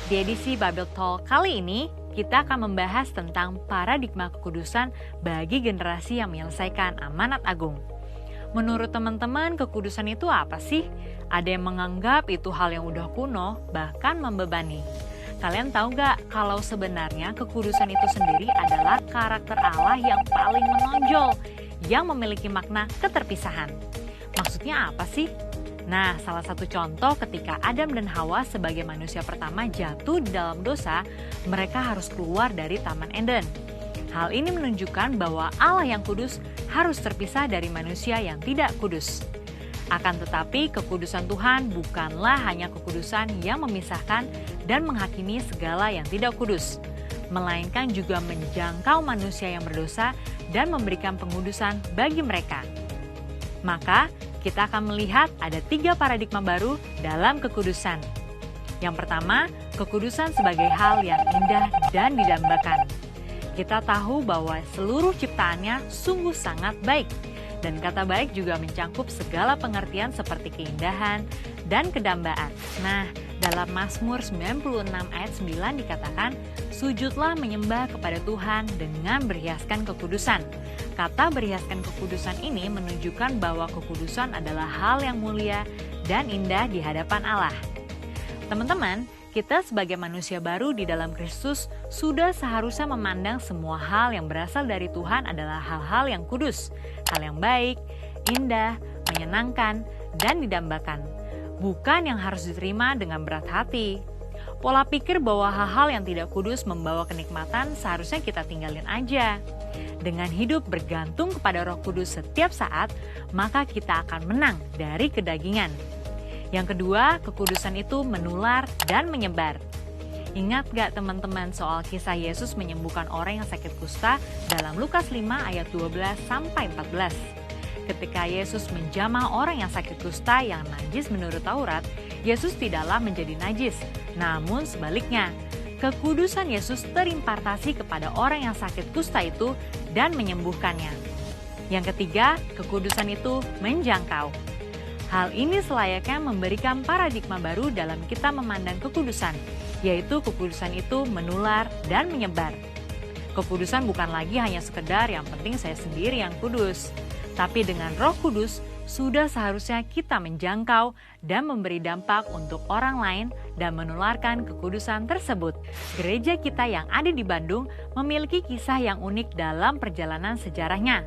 Di edisi Bible Talk kali ini, kita akan membahas tentang paradigma kekudusan bagi generasi yang menyelesaikan amanat agung. Menurut teman-teman, kekudusan itu apa sih? Ada yang menganggap itu hal yang udah kuno, bahkan membebani. Kalian tahu gak kalau sebenarnya kekudusan itu sendiri adalah karakter Allah yang paling menonjol, yang memiliki makna keterpisahan. Maksudnya apa sih? Nah, salah satu contoh ketika Adam dan Hawa sebagai manusia pertama jatuh di dalam dosa, mereka harus keluar dari Taman Eden. Hal ini menunjukkan bahwa Allah yang kudus harus terpisah dari manusia yang tidak kudus. Akan tetapi, kekudusan Tuhan bukanlah hanya kekudusan yang memisahkan dan menghakimi segala yang tidak kudus, melainkan juga menjangkau manusia yang berdosa dan memberikan pengudusan bagi mereka. Maka, kita akan melihat ada 3 paradigma baru dalam kekudusan. Yang pertama, kekudusan sebagai hal yang indah dan didambakan. Kita tahu bahwa seluruh ciptaannya sungguh sangat baik. Dan kata baik juga mencakup segala pengertian seperti keindahan dan kedambaan. Nah, dalam Mazmur 96 ayat 9 dikatakan, sujudlah menyembah kepada Tuhan dengan berhiaskan kekudusan. Kata berhiaskan kekudusan ini menunjukkan bahwa kekudusan adalah hal yang mulia dan indah di hadapan Allah. Teman-teman, kita sebagai manusia baru di dalam Kristus sudah seharusnya memandang semua hal yang berasal dari Tuhan adalah hal-hal yang kudus, hal yang baik, indah, menyenangkan, dan didambakan. Bukan yang harus diterima dengan berat hati. Pola pikir bahwa hal-hal yang tidak kudus membawa kenikmatan seharusnya kita tinggalin aja. Dengan hidup bergantung kepada Roh Kudus setiap saat, maka kita akan menang dari kedagingan. Yang kedua, kekudusan itu menular dan menyebar. Ingat gak teman-teman soal kisah Yesus menyembuhkan orang yang sakit kusta dalam Lukas 5 ayat 12-14. Ketika Yesus menjamah orang yang sakit kusta yang najis menurut Taurat, Yesus tidaklah menjadi najis, namun sebaliknya. Kekudusan Yesus terimpartasi kepada orang yang sakit kusta itu dan menyembuhkannya. Yang ketiga, kekudusan itu menjangkau. Hal ini selayaknya memberikan paradigma baru dalam kita memandang kekudusan, yaitu kekudusan itu menular dan menyebar. Kekudusan bukan lagi hanya sekedar yang penting saya sendiri yang kudus, tapi dengan Roh Kudus sudah seharusnya kita menjangkau dan memberi dampak untuk orang lain dan menularkan kekudusan tersebut. Gereja kita yang ada di Bandung memiliki kisah yang unik dalam perjalanan sejarahnya.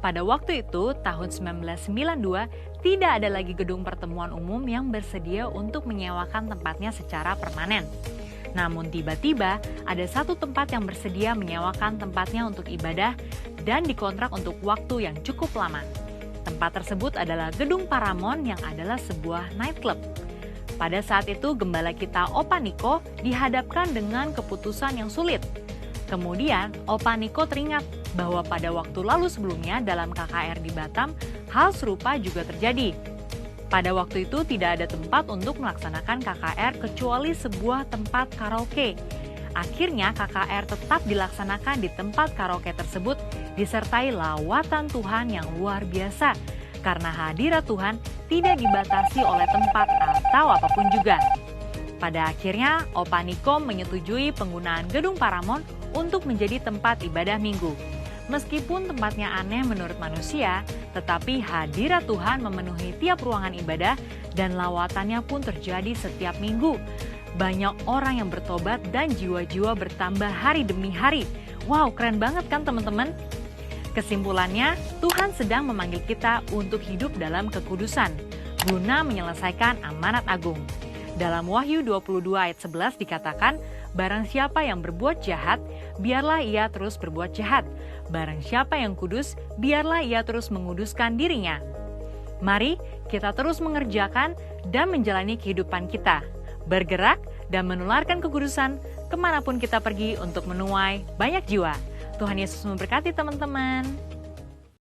Pada waktu itu, tahun 1992, tidak ada lagi gedung pertemuan umum yang bersedia untuk menyewakan tempatnya secara permanen. Namun tiba-tiba ada satu tempat yang bersedia menyewakan tempatnya untuk ibadah dan dikontrak untuk waktu yang cukup lama. Tempat tersebut adalah Gedung Paramount yang adalah sebuah nightclub. Pada saat itu gembala kita Opa Niko dihadapkan dengan keputusan yang sulit. Kemudian Opa Niko teringat bahwa pada waktu lalu sebelumnya dalam KKR di Batam, hal serupa juga terjadi. Pada waktu itu tidak ada tempat untuk melaksanakan KKR kecuali sebuah tempat karaoke. Akhirnya KKR tetap dilaksanakan di tempat karaoke tersebut disertai lawatan Tuhan yang luar biasa karena hadirat Tuhan tidak dibatasi oleh tempat atau apapun juga. Pada akhirnya Opa Niko menyetujui penggunaan Gedung Paramount untuk menjadi tempat ibadah minggu. Meskipun tempatnya aneh menurut manusia, tetapi hadirat Tuhan memenuhi tiap ruangan ibadah dan lawatannya pun terjadi setiap minggu. Banyak orang yang bertobat dan jiwa-jiwa bertambah hari demi hari. Wow, keren banget kan teman-teman? Kesimpulannya, Tuhan sedang memanggil kita untuk hidup dalam kekudusan, guna menyelesaikan amanat agung. Dalam Wahyu 22 ayat 11 dikatakan, barang siapa yang berbuat jahat, biarlah ia terus berbuat jahat. Barang siapa yang kudus, biarlah ia terus menguduskan dirinya. Mari kita terus mengerjakan dan menjalani kehidupan kita, bergerak dan menularkan kekudusan kemanapun kita pergi untuk menuai banyak jiwa. Tuhan Yesus memberkati teman-teman.